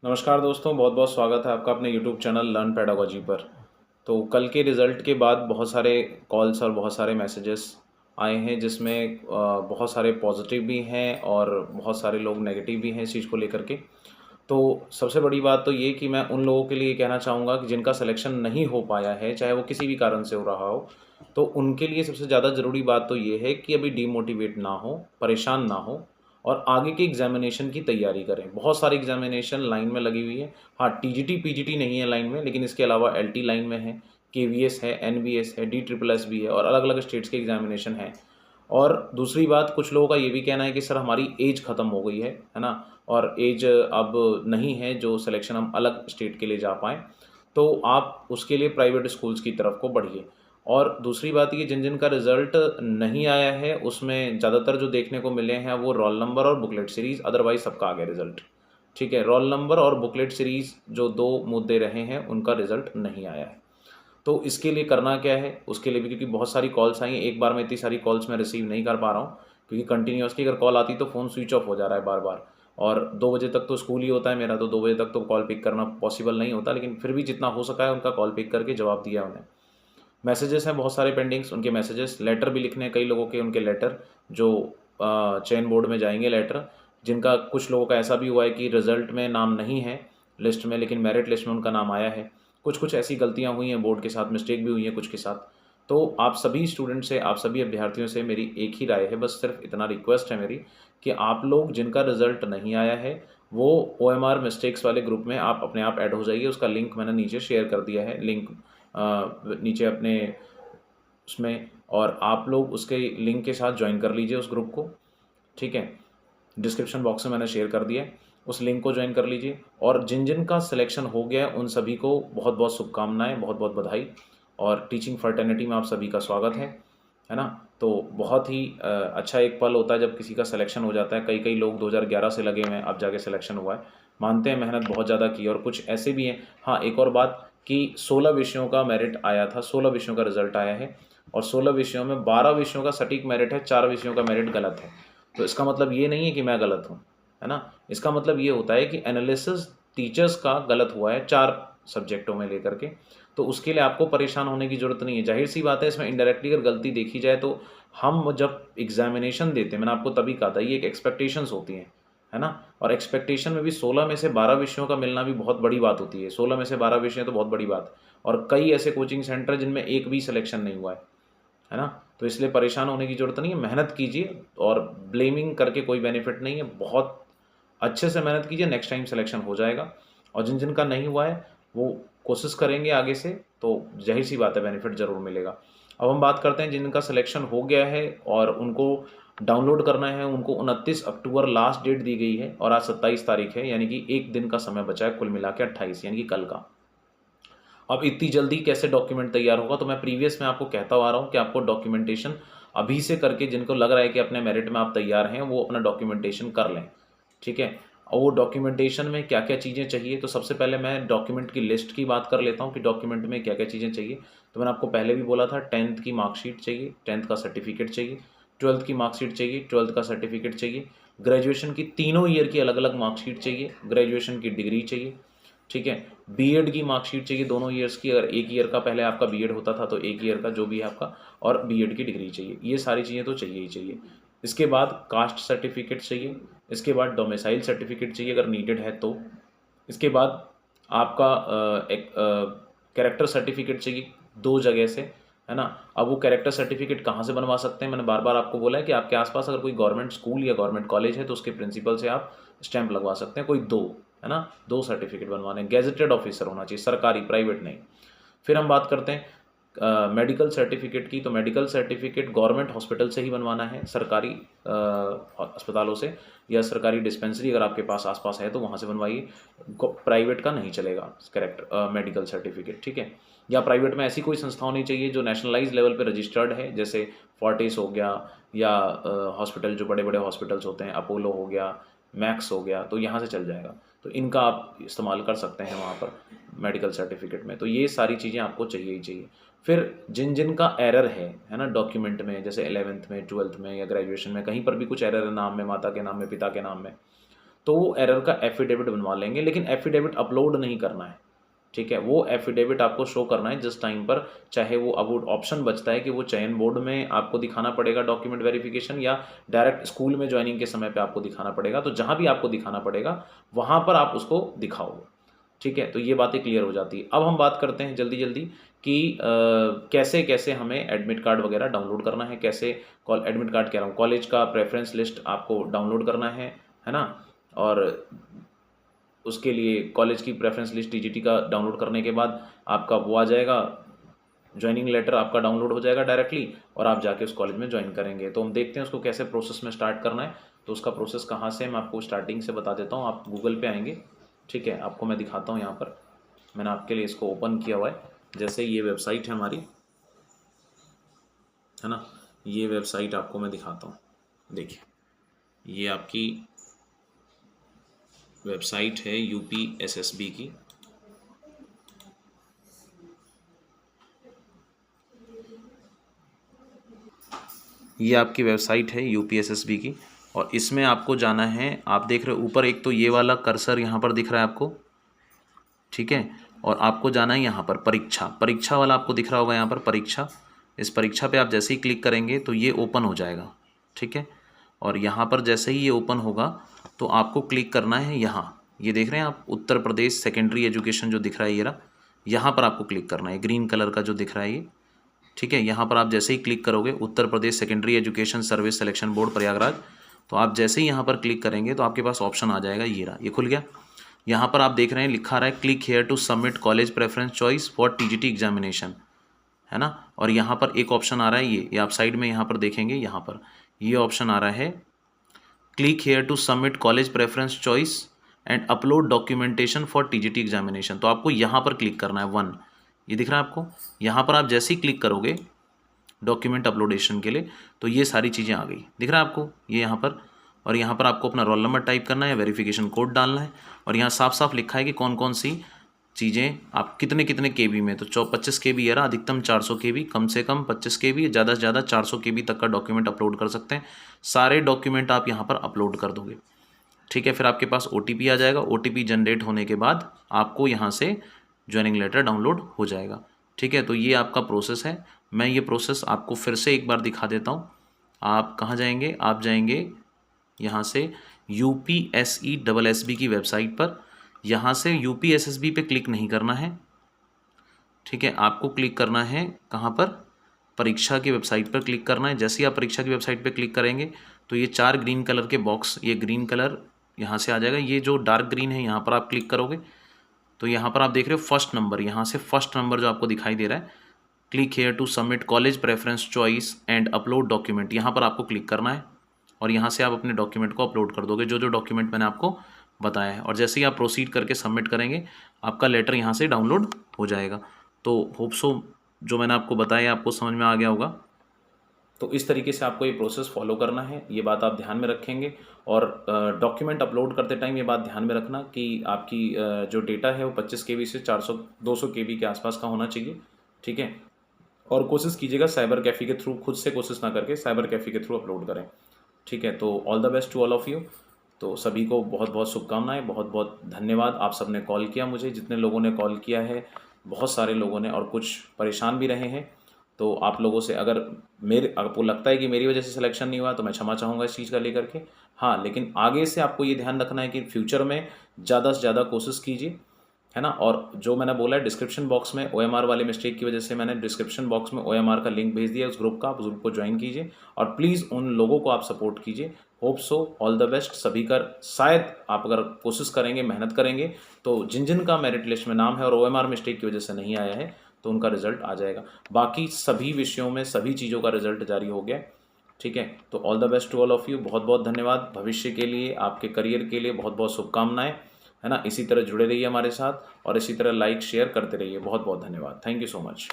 नमस्कार दोस्तों, बहुत बहुत स्वागत है आपका अपने यूट्यूब चैनल लर्न पेडागोजी पर। तो कल के रिज़ल्ट के बाद बहुत सारे कॉल्स और बहुत सारे मैसेजेस आए हैं, जिसमें बहुत सारे पॉजिटिव भी हैं और बहुत सारे लोग नेगेटिव भी हैं इस चीज़ को लेकर के। तो सबसे बड़ी बात तो ये कि मैं उन लोगों के लिए कहना चाहूँगा कि जिनका सिलेक्शन नहीं हो पाया है, चाहे वो किसी भी कारण से हो रहा हो, तो उनके लिए सबसे ज़्यादा ज़रूरी बात तो ये है कि अभी डीमोटिवेट ना हो, परेशान ना हो और आगे के एग्ज़ामिनेशन की तैयारी करें। बहुत सारी एग्ज़ामिनेशन लाइन में लगी हुई है। हाँ, टीजीटी, पीजीटी नहीं है लाइन में, लेकिन इसके अलावा एलटी लाइन में है, केवीएस है, एनवीएस है, डीट्रिपल एस भी है और अलग-अलग स्टेट्स के एग्ज़ामिनेशन हैं। और दूसरी बात, कुछ लोगों का ये भी कहना है कि सर हमारी एज ख़त्म हो गई है ना? और एज अब नहीं है जो सिलेक्शन हम अलग स्टेट के लिए जा पाएँ, तो आप उसके लिए प्राइवेट स्कूल्स की तरफ को बढ़िए। और दूसरी बात ये, जिन-जिन का रिज़ल्ट नहीं आया है, उसमें ज़्यादातर जो देखने को मिले हैं वो रोल नंबर और बुकलेट सीरीज़, अदरवाइज़ सबका आ गया रिज़ल्ट। ठीक है? रोल नंबर और बुकलेट सीरीज़ जो 2 मुद्दे रहे हैं, उनका रिज़ल्ट नहीं आया है। तो इसके लिए करना क्या है, उसके लिए भी, क्योंकि बहुत सारी कॉल्स आई हैं, एक बार में इतनी सारी कॉल्स मैं रिसीव नहीं कर पा रहा हूँ, क्योंकि कंटिन्यूअसली अगर कॉल आती तो फ़ोन स्विच ऑफ हो जा रहा है बार-बार। और 2 बजे तक तो स्कूल ही होता है मेरा, तो 2 बजे तक तो कॉल पिक करना पॉसिबल नहीं होता, लेकिन फिर भी जितना हो सका है उनका कॉल पिक करके जवाब दिया उन्हें। मैसेजेस हैं बहुत सारे पेंडिंग्स, उनके मैसेजेस, लेटर भी लिखने हैं कई लोगों के, उनके लेटर जो चेन बोर्ड में जाएँगे लेटर, जिनका कुछ लोगों का ऐसा भी हुआ है कि रिज़ल्ट में नाम नहीं है लिस्ट में, लेकिन मेरिट लिस्ट में उनका नाम आया है। कुछ-कुछ ऐसी गलतियाँ हुई हैं बोर्ड के साथ, मिस्टेक भी हुई है कुछ के साथ। तो आप सभी स्टूडेंट से, आप सभी अभ्यर्थियों से मेरी एक ही राय है, बस सिर्फ इतना रिक्वेस्ट है मेरी कि आप लोग जिनका रिज़ल्ट नहीं आया है, वो ओएमआर मिस्टेक्स वाले ग्रुप में आप अपने आप ऐड हो जाइए। उसका लिंक मैंने नीचे शेयर कर दिया है, लिंक नीचे अपने उसमें, और आप लोग उसके लिंक के साथ ज्वाइन कर लीजिए उस ग्रुप को, ठीक है? डिस्क्रिप्शन बॉक्स में मैंने शेयर कर दिया है, उस लिंक को ज्वाइन कर लीजिए। और जिन-जिन का सिलेक्शन हो गया है, उन सभी को बहुत-बहुत शुभकामनाएँ, बहुत-बहुत बधाई। और टीचिंग फ्रेटर्निटी में आप सभी का स्वागत है ना? तो बहुत ही अच्छा एक पल होता है जब किसी का सिलेक्शन हो जाता है। कई-कई लोग 2011 से लगे हुए हैं, अब जाके सिलेक्शन हुआ है। मानते हैं मेहनत बहुत ज़्यादा की है, और कुछ ऐसे भी हैं। हाँ, एक और बात कि 16 विषयों का मेरिट आया था, 16 विषयों का रिज़ल्ट आया है और 16 विषयों में 12 विषयों का सटीक मेरिट है, 4 विषयों का मेरिट गलत है। तो इसका मतलब ये नहीं है कि मैं गलत हूँ, है ना? इसका मतलब ये होता है कि एनालिसिस टीचर्स का गलत हुआ है 4 सब्जेक्टों में लेकर के, तो उसके लिए आपको परेशान होने की ज़रूरत नहीं है। ज़ाहिर-सी बात है, इसमें इनडायरेक्टली अगर गलती देखी जाए तो हम जब एग्ज़ामिनेशन देते हैं, मैंने आपको तभी कहा था, ये एक एक्सपेक्टेशंस होती हैं, है ना? और एक्सपेक्टेशन में भी 16 में से 12 विषयों का मिलना भी बहुत बड़ी बात होती है। 16 में से 12 विषय तो बहुत बड़ी बात है, और कई ऐसे कोचिंग सेंटर जिनमें एक भी सिलेक्शन नहीं हुआ है ना? तो इसलिए परेशान होने की ज़रूरत नहीं है, मेहनत कीजिए और ब्लेमिंग करके कोई बेनिफिट नहीं है। बहुत अच्छे से मेहनत कीजिए, नेक्स्ट टाइम सिलेक्शन हो जाएगा। और जिन-जिन का नहीं हुआ है, वो कोशिश करेंगे आगे से, तो ज़ाहिर-सी बात है बेनिफिट ज़रूर मिलेगा। अब हम बात करते हैं जिनका सिलेक्शन हो गया है और उनको डाउनलोड करना है, उनको 29 अक्टूबर लास्ट डेट दी गई है और आज 27 तारीख है, यानी कि 1 दिन का समय बचा है, कुल मिला के 28, यानी कि कल का। अब इतनी जल्दी कैसे डॉक्यूमेंट तैयार होगा? तो मैं प्रीवियस में आपको कहता आ रहा हूँ कि आपको डॉक्यूमेंटेशन अभी से करके, जिनको लग रहा है कि अपने मेरिट में आप तैयार हैं, वो अपना डॉक्यूमेंटेशन कर लें, ठीक है? और वो डॉक्यूमेंटेशन में क्या-क्या चीज़ें चाहिए, तो सबसे पहले मैं डॉक्यूमेंट की लिस्ट की बात कर लेता हूँ कि डॉक्यूमेंट में क्या-क्या चीज़ें चाहिए। तो मैंने आपको पहले भी बोला था, 10th की मार्कशीट चाहिए, 10th का सर्टिफिकेट चाहिए, 12th की मार्कशीट चाहिए, 12th का सर्टिफिकेट चाहिए, ग्रेजुएशन की तीनों ईयर की अलग-अलग मार्कशीट चाहिए, ग्रेजुएशन की डिग्री चाहिए, ठीक है? बीएड की मार्कशीट चाहिए दोनों ईयर्स की, अगर एक ईयर का पहले आपका बीएड होता था तो एक ईयर का जो भी है आपका, और बीएड की डिग्री चाहिए। ये सारी चीज़ें तो चाहिए ही चाहिए। इसके बाद कास्ट सर्टिफिकेट चाहिए, इसके बाद डोमिसाइल सर्टिफिकेट चाहिए अगर नीडेड है तो। इसके बाद आपका एक कैरेक्टर सर्टिफिकेट चाहिए 2 जगह से, है ना? अब वो कैरेक्टर सर्टिफिकेट कहाँ से बनवा सकते हैं? मैंने बार-बार आपको बोला है कि आपके आस-पास अगर कोई गवर्नमेंट स्कूल या गवर्नमेंट कॉलेज है तो उसके प्रिंसिपल से आप स्टैम्प लगवा सकते हैं, कोई 2, है ना? 2 सर्टिफिकेट बनवाने हैं, गेज़ेटेड ऑफिसर होना चाहिए, सरकारी, प्राइवेट नहीं। फिर हम बात करते हैं मेडिकल सर्टिफिकेट की, तो मेडिकल सर्टिफिकेट गवर्नमेंट हॉस्पिटल से ही बनवाना है, सरकारी अस्पतालों से, या सरकारी डिस्पेंसरी अगर आपके पास आस-पास है तो वहाँ से बनवाइए। प्राइवेट का नहीं चलेगा मेडिकल सर्टिफिकेट, ठीक है? या प्राइवेट में ऐसी कोई संस्था होनी चाहिए जो नेशनलाइज़ लेवल पे रजिस्टर्ड है, जैसे फोर्टिस हो गया, या हॉस्पिटल जो बड़े-बड़े हॉस्पिटल्स होते हैं, अपोलो हो गया, मैक्स हो गया, तो यहाँ से चल जाएगा। तो इनका आप इस्तेमाल कर सकते हैं वहाँ पर मेडिकल सर्टिफिकेट में। तो ये सारी चीज़ें आपको चाहिए ही चाहिए। फिर जिन-जिन का एरर है ना, डॉक्यूमेंट में, जैसे 11th में, 12th में या ग्रेजुएशन में कहीं पर भी कुछ एरर है, नाम में, माता के नाम में, पिता के नाम में, तो वो एरर का एफिडेविट बनवा लेंगे, लेकिन एफिडेविट अपलोड नहीं करना है, ठीक है। वो एफिडेविट आपको शो करना है जिस टाइम पर, चाहे वो अब ऑप्शन बचता है कि वो चयन बोर्ड में आपको दिखाना पड़ेगा डॉक्यूमेंट वेरिफिकेशन, या डायरेक्ट स्कूल में ज्वाइनिंग के समय पे आपको दिखाना पड़ेगा। तो जहाँ भी आपको दिखाना पड़ेगा वहाँ पर आप उसको दिखाओगे, ठीक है। तो ये बातें क्लियर हो जाती है। अब हम बात करते हैं जल्दी जल्दी कि कैसे कैसे हमें एडमिट कार्ड वगैरह डाउनलोड करना है, कैसे एडमिट कार्ड कह रहा हूँ, कॉलेज का प्रेफरेंस लिस्ट आपको डाउनलोड करना है ना। और उसके लिए कॉलेज की प्रेफरेंस लिस्ट टीजीटी का डाउनलोड करने के बाद आपका वो आ जाएगा, ज्वाइनिंग लेटर आपका डाउनलोड हो जाएगा डायरेक्टली, और आप जाके उस कॉलेज में ज्वाइन करेंगे। तो हम देखते हैं उसको कैसे प्रोसेस में स्टार्ट करना है। तो उसका प्रोसेस कहाँ से, मैं आपको स्टार्टिंग से बता देता हूँ। आप गूगल पे आएंगे, ठीक है, आपको मैं दिखाता हूँ। यहाँ पर मैंने आपके लिए इसको ओपन किया हुआ है। जैसे ये वेबसाइट है हमारी, है ना, ये वेबसाइट आपको मैं दिखाता हूँ। देखिए, ये आपकी वेबसाइट है यूपीएसएसबी की। ये आपकी वेबसाइट है यूपीएसएसबी की, और इसमें आपको जाना है। आप देख रहे हो ऊपर एक तो ये वाला कर्सर यहाँ पर दिख रहा है आपको, ठीक है। और आपको जाना है यहाँ पर परीक्षा, परीक्षा वाला आपको दिख रहा होगा यहाँ पर परीक्षा। इस परीक्षा पे आप जैसे ही क्लिक करेंगे तो ये ओपन हो जाएगा, ठीक है। और यहाँ पर जैसे ही ये ओपन होगा तो आपको क्लिक करना है यहाँ, ये देख रहे हैं आप, उत्तर प्रदेश सेकेंडरी एजुकेशन जो दिख रहा है ये रहा, यहाँ पर आपको क्लिक करना है, ग्रीन कलर का जो दिख रहा है ये, ठीक है। यहाँ पर आप जैसे ही क्लिक करोगे, Uttar Pradesh secondary education service selection board Prayagraj, तो आप जैसे ही यहाँ पर क्लिक करेंगे तो आपके पास ऑप्शन आ जाएगा, ये रहा, ये खुल गया। यहाँ पर आप देख रहे हैं लिखा रहा है click here to submit college preference choice for TGT examination, है ना। और यहाँ पर एक ऑप्शन आ रहा है, ये आप साइड में यहाँ पर देखेंगे, यहाँ पर ये ऑप्शन आ रहा है click here to submit college preference choice and upload documentation for TGT examination. तो आपको यहाँ पर क्लिक करना है 1, ये दिख रहा है आपको। यहाँ पर आप जैसे ही क्लिक करोगे डॉक्यूमेंट अपलोडेशन के लिए तो ये सारी चीज़ें आ गई, दिख रहा है आपको ये यहाँ पर। और यहाँ पर आपको अपना रोल नंबर टाइप करना है या वेरिफिकेशन कोड डालना है, और यहाँ साफ साफ लिखा है कि कौन कौन सी चीज़ें आप कितने कितने केबी में। तो 25 केबी है, अधिकतम 400 केबी, कम से कम 25 केबी, ज़्यादा से ज़्यादा 400 केबी तक का डॉक्यूमेंट अपलोड कर सकते हैं। सारे डॉक्यूमेंट आप यहाँ पर अपलोड कर दोगे, ठीक है। फिर आपके पास OTP आ जाएगा, OTP जनरेट होने के बाद आपको यहाँ से ज्वाइनिंग लेटर डाउनलोड हो जाएगा, ठीक है। तो ये आपका प्रोसेस है। मैं ये प्रोसेस आपको फिर से एक बार दिखा देता हूँ। आप कहाँ जाएंगे, आप जाएंगे यहाँ से UPSESSB की वेबसाइट पर। यहाँ से UPSSB पे क्लिक नहीं करना है, ठीक है। आपको क्लिक करना है कहाँ पर, परीक्षा की वेबसाइट पर क्लिक करना है। जैसे ही आप परीक्षा की वेबसाइट पर क्लिक करेंगे तो ये 4 ग्रीन कलर के बॉक्स, ये ग्रीन कलर यहाँ से आ जाएगा, ये जो डार्क ग्रीन है यहाँ पर आप क्लिक करोगे तो यहाँ पर आप देख रहे हो फर्स्ट नंबर, यहाँ से फर्स्ट नंबर जो आपको दिखाई दे रहा है click here to submit college preference choice and upload document, यहाँ पर आपको क्लिक करना है। और यहाँ से आप अपने डॉक्यूमेंट को अपलोड कर दोगे, जो जो डॉक्यूमेंट मैंने आपको बताया है। और जैसे ही आप प्रोसीड करके सबमिट करेंगे आपका लेटर यहाँ से डाउनलोड हो जाएगा। तो होप सो जो मैंने आपको बताया आपको समझ में आ गया होगा। तो इस तरीके से आपको ये प्रोसेस फॉलो करना है, ये बात आप ध्यान में रखेंगे। और डॉक्यूमेंट अपलोड करते टाइम ये बात ध्यान में रखना कि आपकी जो डेटा है वो 25 केबी से 200 केबी के आसपास का होना चाहिए, ठीक है। और कोशिश कीजिएगा साइबर कैफ़े के थ्रू, खुद से कोशिश ना करके साइबर कैफ़े के थ्रू अपलोड करें, ठीक है। तो all the best to all of you. तो सभी को बहुत बहुत शुभकामनाएं, बहुत बहुत धन्यवाद। आप सबने कॉल किया मुझे, जितने लोगों ने कॉल किया है, बहुत सारे लोगों ने, और कुछ परेशान भी रहे हैं। तो आप लोगों से अगर आपको लगता है कि मेरी वजह से सिलेक्शन नहीं हुआ तो मैं क्षमा चाहूँगा इस चीज़ का लेकर के। हाँ, लेकिन आगे से आपको ये ध्यान रखना है कि फ्यूचर में ज़्यादा से ज़्यादा कोशिश कीजिए, है ना। और जो मैंने बोला है डिस्क्रिप्शन बॉक्स में OMR वाले मिस्टेक की वजह से मैंने डिस्क्रिप्शन बॉक्स में OMR का लिंक भेज दिया, उस ग्रुप का, आप उस ग्रुप को ज्वाइन कीजिए और प्लीज़ उन लोगों को आप सपोर्ट कीजिए। Hope so, all the best सभी का। शायद आप अगर कोशिश करेंगे, मेहनत करेंगे तो जिन जिन का मेरिट लिस्ट में नाम है और OMR मिस्टेक की वजह से नहीं आया है तो उनका रिजल्ट आ जाएगा। बाकी सभी विषयों में सभी चीज़ों का रिजल्ट जारी हो गया, ठीक है। तो all the best to all of you, बहुत बहुत धन्यवाद। भविष्य के लिए, आपके करियर के लिए बहुत बहुत शुभकामनाएं, है ना। इसी तरह जुड़े रहिए हमारे साथ और इसी तरह लाइक शेयर करते रहिए। बहुत बहुत धन्यवाद। Thank you so much.